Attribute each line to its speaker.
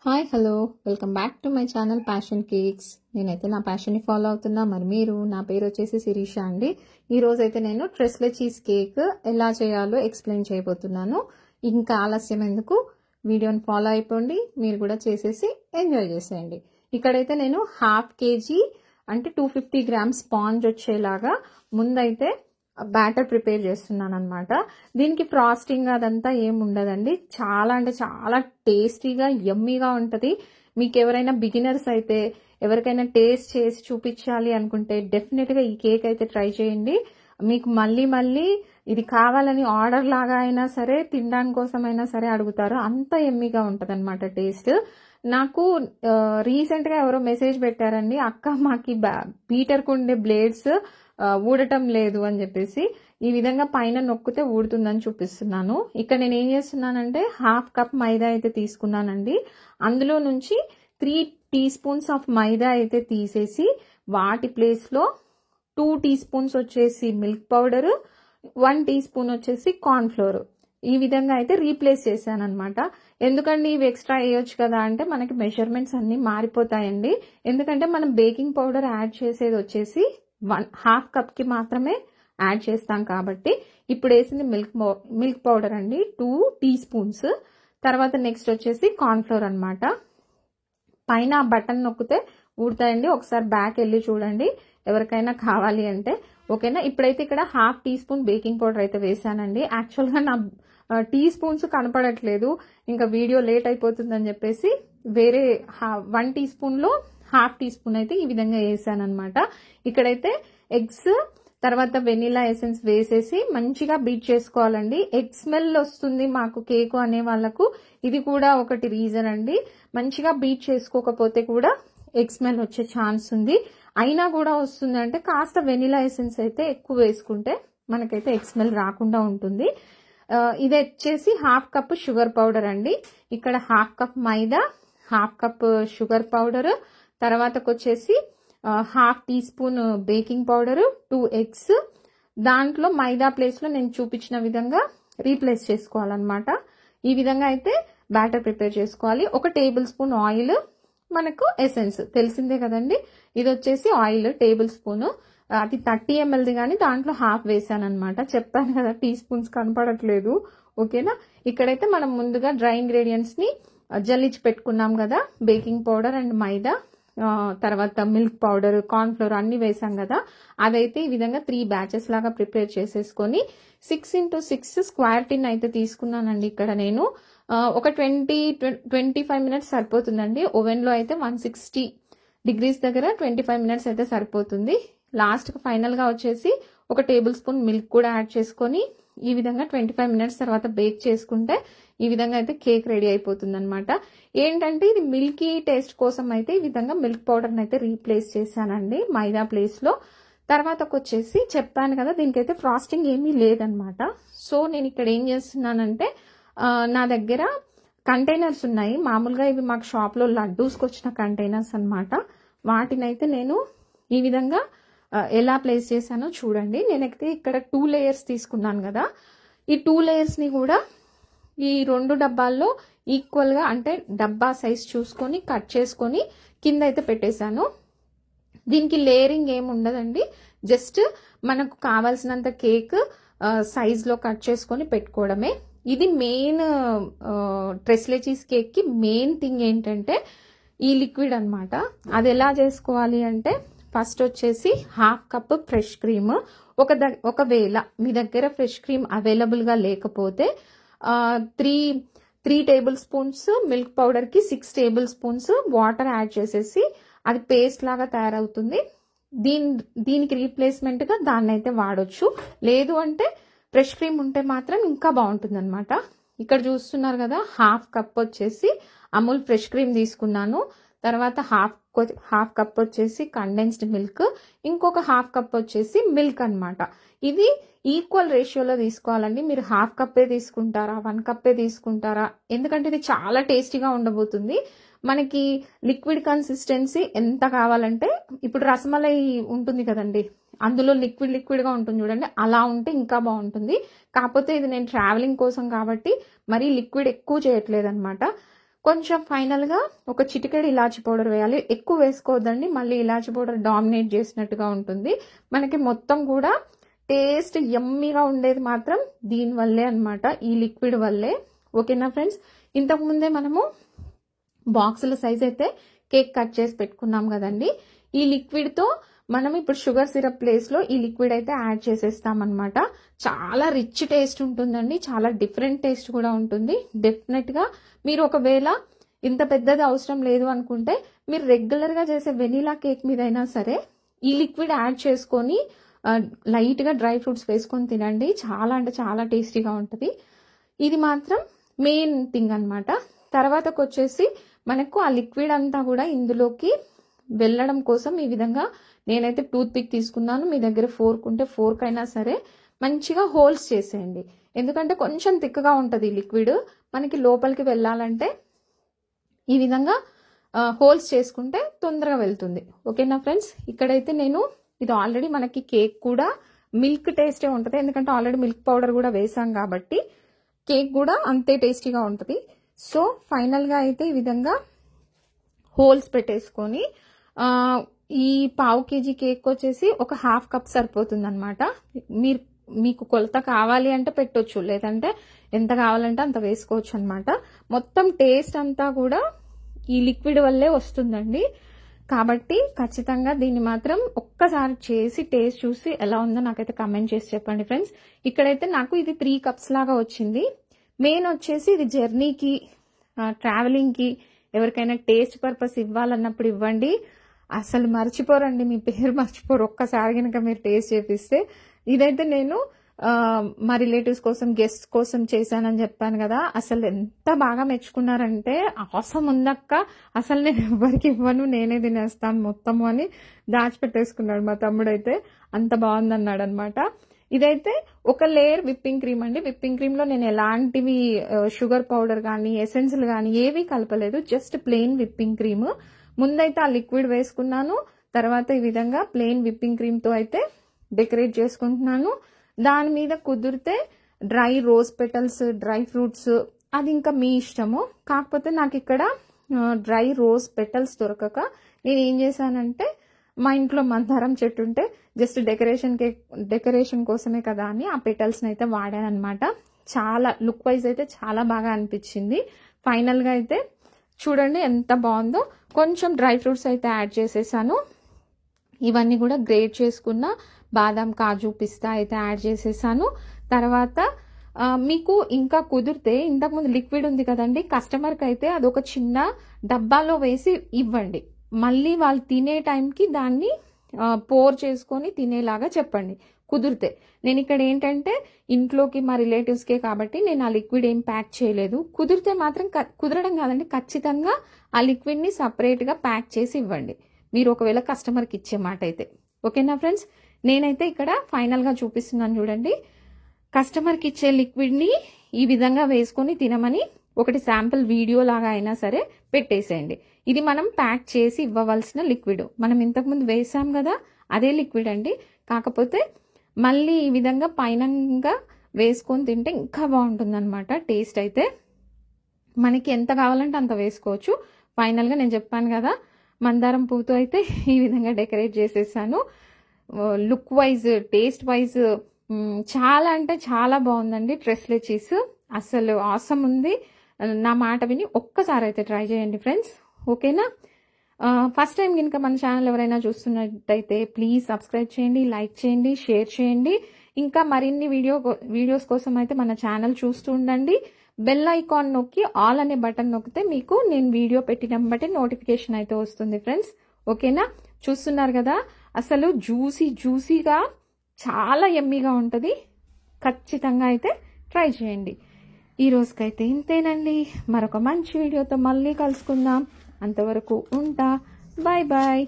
Speaker 1: Hi hello welcome back to my channel passion cakes. నేనైతే నా ప్యాషన్ని follow అవుతున్నా. మరి మీరు, నా పేరు వచ్చేసి శిరీష అండి. ఈ రోజైతే నేను ట్రెస్లే చీజ్ కేక్ ఎలా చేయాలో ఎక్స్ప్లెయిన్ చేయబోతున్నాను. ఇంకా ఆలస్యం ఎందుకు, వీడియోని ఫాలో అయిపోండి. మీరు కూడా చేసేసి ఎంజాయ్ చేసేయండి. ఇక్కడైతే నేను 1/2 kg అంటే 250 grams స్పాంజ్ వచ్చేలాగా ముందైతే బ్యాటర్ ప్రిపేర్ చేస్తున్నాను అనమాట. దీనికి ఫ్రాస్టింగ్ అదంతా ఏం ఉండదండి. చాలా అంటే చాలా టేస్టీగా యమ్మీగా ఉంటుంది. మీకు ఎవరైనా బిగినర్స్ అయితే, ఎవరికైనా టేస్ట్ చేసి చూపించాలి అనుకుంటే డెఫినెట్గా ఈ కేక్ అయితే ట్రై చేయండి. మీకు మళ్ళీ మళ్ళీ ఇది కావాలని ఆర్డర్ లాగా అయినా సరే, తినడానికి కోసం అయినా సరే అడుగుతారు. అంత యమ్మీగా ఉంటుంది అనమాట టేస్ట్. నాకు రీసెంట్ గా ఎవరో మెసేజ్ పెట్టారండి, అక్క మాకి బీటర్ కుండే బ్లేడ్స్ ఊడటం లేదు అని చెప్పేసి. ఈ విధంగా పైన నొక్కితే ఊడుతుందని చూపిస్తున్నాను. ఇక్కడ నేను ఏం చేస్తున్నానంటే 1/2 cup మైదా అయితే తీసుకున్నానండి. అందులో నుంచి 3 teaspoons ఆఫ్ మైదా అయితే తీసేసి, వాటి ప్లేస్ లో 2 teaspoons వచ్చేసి మిల్క్ పౌడర్, 1 teaspoon వచ్చేసి కార్న్ ఫ్లోర్, ఈ విధంగా అయితే రీప్లేస్ చేశాను అనమాట. ఎందుకండి ఇవి ఎక్స్ట్రా వేయొచ్చు కదా అంటే, మనకి మెజర్మెంట్స్ అన్ని మారిపోతాయండి. ఎందుకంటే మనం బేకింగ్ పౌడర్ యాడ్ చేసేది వచ్చేసి 1/2 cup కి మాత్రమే యాడ్ చేస్తాం కాబట్టి. ఇప్పుడు వేసింది మిల్క్ పౌడర్ అండి 2 teaspoons. తర్వాత నెక్స్ట్ వచ్చేసి కార్న్ ఫ్లోర్ అనమాట. పైన ఆ బటన్ నొక్కితే ఊడతాయండి. ఒకసారి బ్యాక్ వెళ్ళి చూడండి ఎవరికైనా కావాలి అంటే. ఓకేనా. ఇప్పుడైతే ఇక్కడ 1/2 teaspoon బేకింగ్ పౌడర్ అయితే వేసానండి. యాక్చువల్గా నా టీ స్పూన్స్ కనపడట్లేదు, ఇంకా వీడియో లేట్ అయిపోతుందని చెప్పేసి వేరే 1 teaspoon లో 1/2 teaspoon అయితే ఈ విధంగా వేసాను అనమాట. ఇక్కడైతే ఎగ్స్, తర్వాత వెనిలా ఎసెన్స్ వేసేసి మంచిగా బీట్ చేసుకోవాలండి. ఎగ్ స్మెల్ వస్తుంది మాకు కేకు అనే వాళ్ళకు ఇది కూడా ఒకటి రీజన్ అండి. మంచిగా బీట్ చేసుకోకపోతే కూడా ఎగ్ స్మెల్ వచ్చే ఛాన్స్ ఉంది. అయినా కూడా వస్తుంది అంటే కాస్త వెనిలా ఎసెన్స్ అయితే ఎక్కువ వేసుకుంటే మనకైతే ఎగ్ స్మెల్ రాకుండా ఉంటుంది. ఇది వచ్చేసి 1/2 cup షుగర్ పౌడర్ అండి. ఇక్కడ 1/2 cup మైదా, 1/2 cup షుగర్ పౌడర్, తర్వాతకు వచ్చేసి 1/2 teaspoon బేకింగ్ పౌడర్, 2 eggs. దాంట్లో మైదా ప్లేస్ లో నేను చూపించిన విధంగా రీప్లేస్ చేసుకోవాలన్నమాట. ఈ విధంగా అయితే బ్యాటర్ ప్రిపేర్ చేసుకోవాలి. 1 tablespoon ఆయిల్, మనకు ఎసెన్స్ తెలిసిందే కదండి. ఇది వచ్చేసి ఆయిల్ టేబుల్ స్పూన్, అది 30 ml కానీ దాంట్లో 1/2 వేసాను అనమాట. చెప్పాను కదా టీ స్పూన్స్ కనపడట్లేదు. ఓకేనా. ఇక్కడైతే మనం ముందుగా డ్రై ఇంగ్రీడియంట్స్ ని జల్లించి పెట్టుకున్నాం కదా, బేకింగ్ పౌడర్ అండ్ మైదా, తర్వాత మిల్క్ పౌడర్, కార్న్ ఫ్లోర్ అన్ని వేసాం కదా. అదైతే ఈ విధంగా 3 batches లాగా ప్రిపేర్ చేసేసుకొని 6x6 స్క్వేర్ టిన్ అయితే తీసుకున్నానండి. ఇక్కడ నేను ఒక 20-25 minutes సరిపోతుందండి. ఓవెన్ లో అయితే 160 degrees దగ్గర 25 minutes అయితే సరిపోతుంది. లాస్ట్ ఫైనల్ గా వచ్చేసి 1 tablespoon మిల్క్ కూడా యాడ్ చేసుకొని ఈ విధంగా 25 minutes తర్వాత బేక్ చేసుకుంటే ఈ విధంగా అయితే కేక్ రెడీ అయిపోతుంది అనమాట. ఏంటంటే ఇది మిల్కీ టేస్ట్ కోసం అయితే ఈ విధంగా మిల్క్ పౌడర్ అయితే రీప్లేస్ చేశానండి మైదా ప్లేస్ లో. తర్వాత వచ్చేసి చెప్పాను కదా దీనికైతే ఫ్రాస్టింగ్ ఏమీ లేదనమాట. సో నేను ఇక్కడ ఏం చేస్తున్నానంటే, నా దగ్గర కంటైనర్స్ ఉన్నాయి. మామూలుగా ఇవి మాకు షాప్ లో లడ్డూస్కి వచ్చిన కంటైనర్స్ అనమాట. వాటినైతే నేను ఈ విధంగా ఎలా ప్లేస్ చేశానో చూడండి. నేనైతే ఇక్కడ 2 layers తీసుకున్నాను కదా, ఈ 2 layers ని కూడా ఈ 2 డబ్బాల్లో ఈక్వల్ గా, అంటే డబ్బా సైజ్ చూసుకొని కట్ చేసుకొని కింద అయితే పెట్టేశాను. దీనికి లేయరింగ్ ఏమి ఉండదండి. జస్ట్ మనకు కావాల్సినంత కేక్ సైజ్ లో కట్ చేసుకొని పెట్టుకోవడమే. ఇది మెయిన్ ట్రెస్లే చీజ్ కేక్ కి మెయిన్ థింగ్ ఏంటంటే ఈ లిక్విడ్ అనమాట. అది ఎలా చేసుకోవాలి అంటే, ఫస్ట్ వచ్చేసి 1/2 cup ఫ్రెష్ క్రీమ్. ఒకవేళ మీ దగ్గర ఫ్రెష్ క్రీమ్ అవైలబుల్ గా లేకపోతే 3 tablespoons మిల్క్ పౌడర్ కి 6 tablespoons వాటర్ యాడ్ చేసేసి అది పేస్ట్ లాగా తయారవుతుంది. దీనికి రీప్లేస్మెంట్ గా దాన్ని అయితే వాడొచ్చు. లేదు అంటే ఫ్రెష్ క్రీమ్ ఉంటే మాత్రం ఇంకా బాగుంటుంది అనమాట. ఇక్కడ చూస్తున్నారు కదా, 1/2 cup వచ్చేసి అమూల్ ఫ్రెష్ క్రీమ్ తీసుకున్నాను. తర్వాత 1/2 cup వచ్చేసి కండెన్స్డ్ మిల్క్, ఇంకొక 1/2 cup వచ్చేసి మిల్క్ అనమాట. ఇది ఈక్వల్ రేషియోలో తీసుకోవాలండి. మీరు 1/2 cup తీసుకుంటారా, 1 cup తీసుకుంటారా, ఎందుకంటే ఇది చాలా టేస్టీగా ఉండబోతుంది. మనకి లిక్విడ్ కన్సిస్టెన్సీ ఎంత కావాలంటే, ఇప్పుడు రసమలై ఉంటుంది కదండి, అందులో లిక్విడ్ గా ఉంటుంది చూడండి, అలా ఉంటే ఇంకా బాగుంటుంది. కాకపోతే ఇది నేను ట్రావెలింగ్ కోసం కాబట్టి మరీ లిక్విడ్ ఎక్కువ చేయట్లేదు అనమాట. కొంచెం ఫైనల్గా ఒక చిటికెడు ఇలాచి పౌడర్ వేయాలి. ఎక్కువ వేసుకోవద్దండి, మళ్ళీ ఇలాచి పౌడర్ డామినేట్ చేసినట్టుగా ఉంటుంది. మనకి మొత్తం కూడా టేస్ట్ యమ్మీగా ఉండేది మాత్రం దీనివల్లే అనమాట, ఈ లిక్విడ్ వల్లే. ఓకేనా ఫ్రెండ్స్, ఇంతకుముందే మనము బాక్సుల సైజ్ అయితే కేక్ కట్ చేసి పెట్టుకున్నాం కదండి. ఈ లిక్విడ్తో మనం ఇప్పుడు షుగర్ సిరప్ ప్లేస్లో ఈ లిక్విడ్ అయితే యాడ్ చేసేస్తాం అనమాట. చాలా రిచ్ టేస్ట్ ఉంటుందండి, చాలా డిఫరెంట్ టేస్ట్ కూడా ఉంటుంది. డెఫినెట్గా మీరు ఒకవేళ ఇంత పెద్దది అవసరం లేదు అనుకుంటే మీరు రెగ్యులర్గా చేసే వెనీలా కేక్ మీదైనా సరే ఈ లిక్విడ్ యాడ్ చేసుకొని లైట్గా డ్రై ఫ్రూట్స్ వేసుకొని తినండి. చాలా అంటే చాలా టేస్టీగా ఉంటుంది. ఇది మాత్రం మెయిన్ థింగ్ అనమాట. తర్వాతకు వచ్చేసి మనకు ఆ లిక్విడ్ అంతా కూడా ఇందులోకి వెళ్ళడం కోసం ఈ విధంగా నేనైతే టూత్ పిక్ తీసుకున్నాను. మీ దగ్గర ఫోర్క్ ఉంటే ఫోర్క్ అయినా సరే మంచిగా హోల్స్ చేసేయండి. ఎందుకంటే కొంచెం థిక్గా ఉంటుంది లిక్విడ్, మనకి లోపలికి వెళ్ళాలంటే ఈ విధంగా హోల్స్ చేసుకుంటే తొందరగా వెళ్తుంది. ఓకేనా ఫ్రెండ్స్, ఇక్కడైతే నేను ఇది ఆల్రెడీ మనకి కేక్ కూడా మిల్క్ టేస్టే ఉంటుంది, ఎందుకంటే ఆల్రెడీ మిల్క్ పౌడర్ కూడా వేసాం కాబట్టి కేక్ కూడా అంతే టేస్టీగా ఉంటుంది. సో ఫైనల్గా అయితే ఈ విధంగా హోల్స్ పెట్టేసుకొని ఈ పావు కేజీ కేక్ వచ్చేసి ఒక హాఫ్ కప్ సరిపోతుంది అనమాట. మీకు కొలత కావాలి అంటే పెట్టొచ్చు, లేదంటే ఎంత కావాలంటే అంత వేసుకోవచ్చు అనమాట. మొత్తం టేస్ట్ అంతా కూడా ఈ లిక్విడ్ వల్లే వస్తుందండి. కాబట్టి ఖచ్చితంగా దీన్ని మాత్రం ఒక్కసారి చేసి టేస్ట్ చూసి ఎలా ఉందో నాకైతే కమెంట్ చేసి చెప్పండి ఫ్రెండ్స్. ఇక్కడైతే నాకు ఇది 3 కప్స్ లాగా వచ్చింది. మెయిన్ వచ్చేసి ఇది జర్నీకి, ట్రావెలింగ్కి, ఎవరికైనా టేస్ట్ పర్పస్ ఇవ్వాలన్నప్పుడు ఇవ్వండి. అసలు మర్చిపోరండి, మీ పేరు మర్చిపోరు ఒక్కసారి కనుక మీరు టేస్ట్ చేపిస్తే. ఇదైతే నేను మా రిలేటివ్స్ కోసం, గెస్ట్ కోసం చేశానని చెప్పాను కదా, అసలు ఎంత బాగా మెచ్చుకున్నారంటే అవసరం ఉందక్క, అసలు నేను ఎవరికి ఇవ్వను, నేనే తినేస్తాను మొత్తము అని దాచిపెట్టేసుకున్నాడు మా తమ్ముడు. అయితే అంత బాగుందన్నాడు అనమాట. ఇదైతే ఒక లేయర్ విప్పింగ్ క్రీమ్ అండి. విప్పింగ్ క్రీమ్ లో నేను ఎలాంటివి షుగర్ పౌడర్ కానీ ఎసెన్స్లు కానీ ఏవి కలపలేదు, జస్ట్ ప్లెయిన్ విప్పింగ్ క్రీమ్. ముందైతే ఆ లిక్విడ్ వేసుకున్నాను, తర్వాత ఈ విధంగా ప్లెయిన్ విప్పింగ్ క్రీమ్ తో అయితే డెకరేట్ చేసుకుంటున్నాను. దాని మీద కుదిరితే dry rose petals, dry fruits, అది ఇంకా మీ ఇష్టము. కాకపోతే నాకు ఇక్కడ డ్రై రోజ్ పెటల్స్ దొరకక నేను ఏం చేశానంటే, మా ఇంట్లో మందారం చెట్టు ఉంటే జస్ట్ డెకరేషన్ కోసమే కదా అని ఆ పెటల్స్ అయితే వాడాను అనమాట. చాలా లుక్ వైజ్ అయితే చాలా బాగా అనిపించింది. ఫైనల్ గా అయితే చూడండి ఎంత బాగుందో. కొంచెం డ్రై ఫ్రూట్స్ అయితే యాడ్ చేసేసాను. ఇవన్నీ కూడా గ్రేట్ చేసుకున్న బాదం, కాజు, పిస్తా అయితే యాడ్ చేసేసాను. తర్వాత మీకు ఇంకా కుదిరితే ఇంతకుముందు లిక్విడ్ ఉంది కదండి, కస్టమర్కి అయితే అదొక చిన్న డబ్బాలో వేసి ఇవ్వండి. మళ్ళీ వాళ్ళు తినే టైంకి దాన్ని పోర్ చేసుకొని తినేలాగా చెప్పండి కుదిరితే. నేను ఇక్కడ ఏంటంటే ఇంట్లోకి మా రిలేటివ్స్కే కాబట్టి నేను ఆ లిక్విడ్ ఏం ప్యాక్ చేయలేదు. కుదిరితే మాత్రం, కుదరడం కాదండి, ఖచ్చితంగా ఆ లిక్విడ్ని సపరేట్గా ప్యాక్ చేసి ఇవ్వండి మీరు ఒకవేళ కస్టమర్కి ఇచ్చే మాట అయితే. ఓకేనా ఫ్రెండ్స్, నేనైతే ఇక్కడ ఫైనల్గా చూపిస్తున్నాను చూడండి. కస్టమర్కి ఇచ్చే లిక్విడ్ని ఈ విధంగా వేసుకొని తినమని ఒకటి శాంపుల్ వీడియో లాగా అయినా సరే పెట్టేసేయండి. ఇది మనం ప్యాక్ చేసి ఇవ్వవలసిన లిక్విడ్. మనం ఇంతకుముందు వేసాం కదా అదే లిక్విడ్ అండి, కాకపోతే మళ్ళీ ఈ విధంగా పైనంగా వేసుకొని తింటే ఇంకా బాగుంటుంది అనమాట. టేస్ట్ అయితే మనకి ఎంత కావాలంటే అంత వేసుకోవచ్చు. ఫైనల్గా నేను చెప్పాను కదా, మందారం పువ్వుతో అయితే ఈ విధంగా డెకరేట్ చేసేసాను. లుక్ వైజ్, టేస్ట్ వైజ్ చాలా అంటే చాలా బాగుందండి. ట్రెస్లే చీజ్ అసలు ఆసమ్ ఉంది. నా మాట విని ఒక్కసారి అయితే ట్రై చేయండి ఫ్రెండ్స్. ఓకేనా, ఫస్ట్ టైం కనుక మన ఛానల్ ఎవరైనా చూస్తున్నట్టయితే ప్లీజ్ సబ్స్క్రైబ్ చేయండి, లైక్ చేయండి, షేర్ చేయండి. ఇంకా మరిన్ని వీడియోస్ కోసం అయితే మన ఛానల్ చూస్తూ ఉండండి. బెల్ ఐకాన్ నొక్కి ఆల్ అనే బటన్ నొక్కితే మీకు నేను వీడియో పెట్టిన బట్టి నోటిఫికేషన్ అయితే వస్తుంది ఫ్రెండ్స్. ఓకేనా, చూస్తున్నారు కదా, అసలు జ్యూసీగా చాలా యమ్మీగా ఉంటుంది. ఖచ్చితంగా అయితే ట్రై చేయండి. ఈ రోజుకైతే ఇంతేనండి. మరొక మంచి వీడియోతో మళ్ళీ కలుసుకుందాం. అంతవరకు ఉంటా. Bye bye.